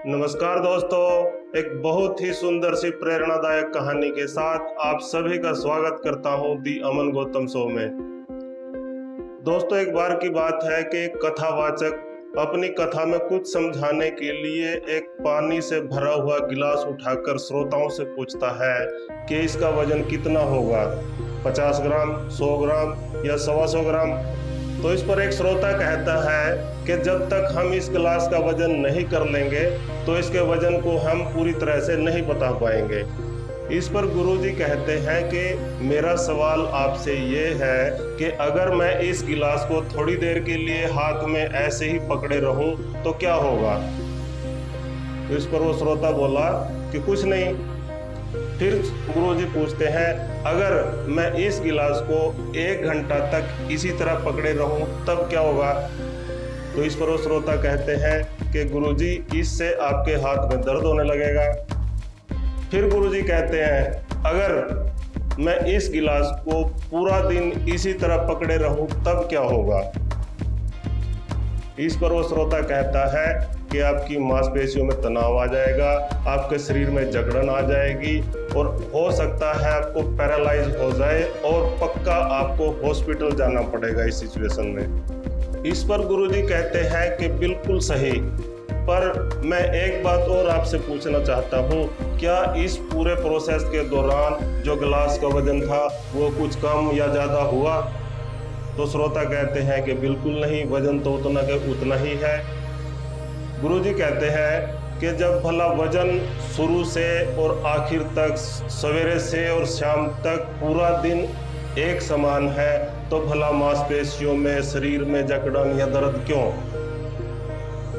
नमस्कार दोस्तों, एक बहुत ही सुंदर सी प्रेरणादायक कहानी के साथ आप सभी का स्वागत करता हूं दी अमन गौतम शो में। दोस्तों, एक बार की बात है कि एक कथावाचक अपनी कथा में कुछ समझाने के लिए एक पानी से भरा हुआ गिलास उठाकर श्रोताओं से पूछता है कि इसका वजन कितना होगा, 50 ग्राम, 100 ग्राम या 125 ग्राम। तो इस पर एक श्रोता कहता है कि जब तक हम इस गिलास का वजन नहीं कर लेंगे तो इसके वजन को हम पूरी तरह से नहीं बता पाएंगे। इस पर गुरुजी कहते हैं कि मेरा सवाल आपसे ये है कि अगर मैं इस गिलास को थोड़ी देर के लिए हाथ में ऐसे ही पकड़े रहूं तो क्या होगा। तो इस पर वो श्रोता बोला कि कुछ नहीं। फिर गुरुजी पूछते हैं, अगर मैं इस गिलास को 1 घंटा तक इसी तरह पकड़े रहूं तब क्या होगा। तो इस पर वो श्रोता कहते हैं कि गुरुजी, इससे आपके हाथ में दर्द होने लगेगा। फिर गुरुजी कहते हैं, अगर मैं इस गिलास को पूरा दिन इसी तरह पकड़े रहूं तब क्या होगा। इस पर वो श्रोता कहता है कि आपकी मांसपेशियों में तनाव आ जाएगा, आपके शरीर में जकड़न आ जाएगी और हो सकता है आपको पैरालाइज हो जाए और पक्का आपको हॉस्पिटल जाना पड़ेगा इस सिचुएशन में। इस पर गुरुजी कहते हैं कि बिल्कुल सही, पर मैं एक बात और आपसे पूछना चाहता हूँ, क्या इस पूरे प्रोसेस के दौरान जो गिलास का वजन था वो कुछ कम या ज़्यादा हुआ। तो श्रोता कहते हैं कि बिल्कुल नहीं, वजन तो उतना के उतना ही है। गुरुजी कहते हैं कि जब भला वजन शुरू से और आखिर तक, सवेरे से और शाम तक पूरा दिन एक समान है, तो भला मांसपेशियों में, शरीर में जकड़न या दर्द क्यों।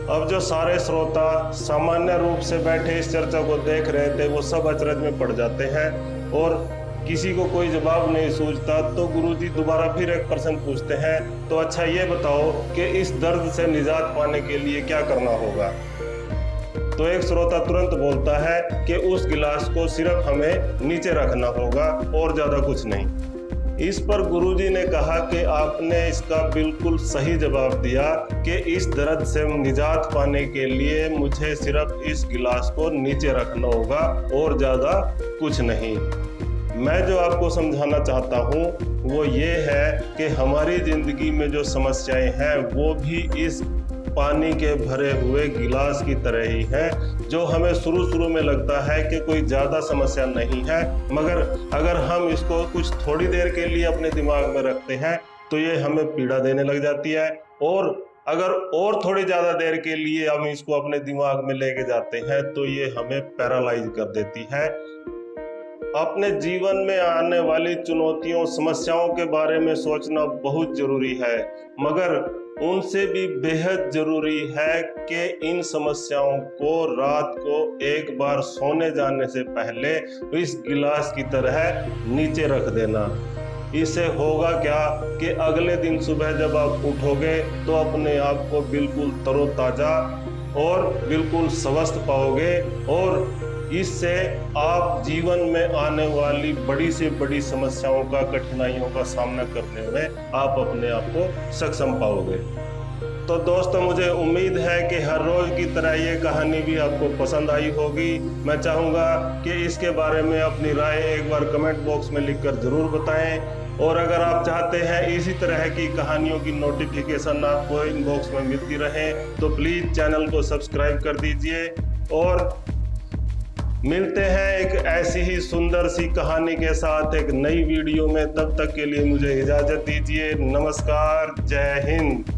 अब जो सारे श्रोता सामान्य रूप से बैठे इस चर्चा को देख रहे थे वो सब अचरज में पड़ जाते हैं और किसी को कोई जवाब नहीं सूझता। तो गुरुजी दोबारा फिर एक प्रश्न पूछते हैं, तो अच्छा ये बताओ कि इस दर्द से निजात पाने के लिए क्या करना होगा। तो एक श्रोता तुरंत बोलता है कि उस गिलास को सिर्फ हमें नीचे रखना होगा और ज़्यादा कुछ नहीं। इस पर गुरुजी ने कहा कि आपने इसका बिल्कुल सही जवाब दिया कि इस दर्द से निजात पाने के लिए मुझे सिर्फ इस गिलास को नीचे रखना होगा और ज़्यादा कुछ नहीं। मैं जो आपको समझाना चाहता हूँ वो ये है कि हमारी ज़िंदगी में जो समस्याएं हैं वो भी इस पानी के भरे हुए गिलास की तरह ही है, जो हमें शुरू में लगता है कि कोई ज़्यादा समस्या नहीं है, मगर अगर हम इसको कुछ थोड़ी देर के लिए अपने दिमाग में रखते हैं तो ये हमें पीड़ा देने लग जाती है, और अगर और थोड़ी ज़्यादा देर के लिए हम इसको अपने दिमाग में लेके जाते हैं तो ये हमें पैरालाइज कर देती है। अपने जीवन में आने वाली चुनौतियों, समस्याओं के बारे में सोचना बहुत जरूरी है, मगर उनसे भी बेहद जरूरी है कि इन समस्याओं को रात को एक बार सोने जाने से पहले इस गिलास की तरह नीचे रख देना। इससे होगा क्या कि अगले दिन सुबह जब आप उठोगे तो अपने आप को बिल्कुल तरोताजा और बिल्कुल स्वस्थ पाओगे, और इससे आप जीवन में आने वाली बड़ी से बड़ी समस्याओं का, कठिनाइयों का सामना करने में आप अपने आप को सक्षम पाओगे। तो दोस्तों, मुझे उम्मीद है कि हर रोज की तरह ये कहानी भी आपको पसंद आई होगी। मैं चाहूँगा कि इसके बारे में अपनी राय एक बार कमेंट बॉक्स में लिखकर ज़रूर बताएं, और अगर आप चाहते हैं इसी तरह की कहानियों की नोटिफिकेशन आपको इनबॉक्स में मिलती रहे तो प्लीज़ चैनल को सब्सक्राइब कर दीजिए। और मिलते हैं एक ऐसी ही सुंदर सी कहानी के साथ एक नई वीडियो में। तब तक के लिए मुझे इजाज़त दीजिए। नमस्कार, जय हिंद।